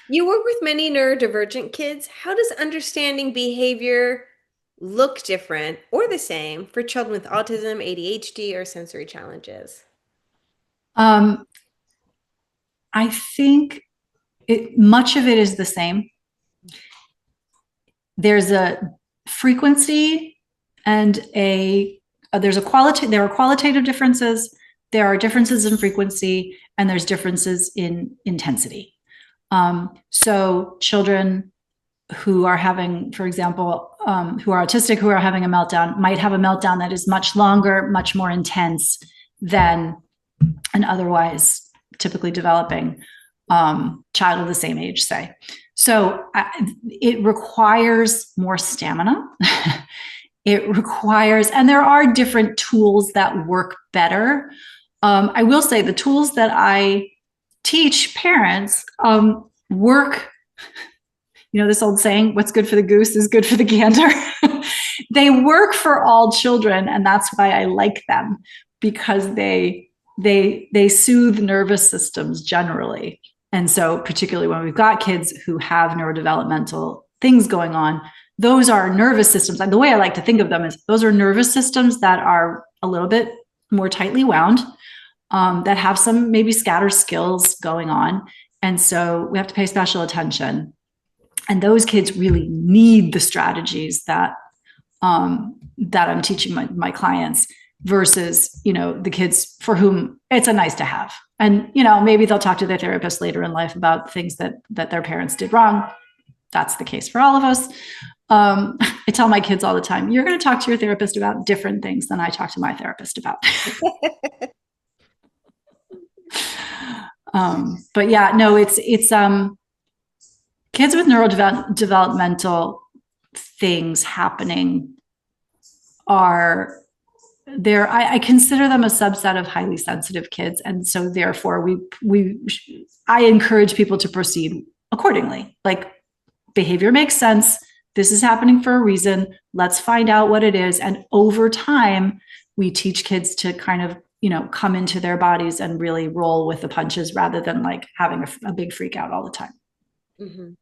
You work with many neurodivergent kids. How does understanding behavior look different or the same for children with autism, ADHD, or sensory challenges? Um, I think much of it is the same. There's a frequency and there are qualitative differences, there are differences in frequency, and there's differences in intensity. So children who are having, for example, who are autistic, who are having a meltdown, might have a meltdown that is much longer, much more intense than an otherwise typically developing child of the same age, say. So it requires more stamina. It requires, and there are different tools that work better. I will say the tools that I teach parents work. You know, this old saying, what's good for the goose is good for the gander. They work for all children, and that's why I like them, because they soothe nervous systems generally. And so particularly when we've got kids who have neurodevelopmental things going on, those are nervous systems. And the way I like to think of them is those are nervous systems that are a little bit more tightly wound, that have some maybe scatter skills going on. And so we have to pay special attention. And those kids really need the strategies that I'm teaching my clients versus, the kids for whom it's a nice to have. And, maybe they'll talk to their therapist later in life about things that their parents did wrong. That's the case for all of us. I tell my kids all the time, you're going to talk to your therapist about different things than I talk to my therapist about. But yeah, no, it's kids with neurodevelopmental things happening are there. I consider them a subset of highly sensitive kids. And so therefore I encourage people to proceed accordingly. Like, behavior makes sense. This is happening for a reason. Let's find out what it is. And over time, we teach kids to kind of, come into their bodies and really roll with the punches rather than like having a big freak out all the time. Mhm.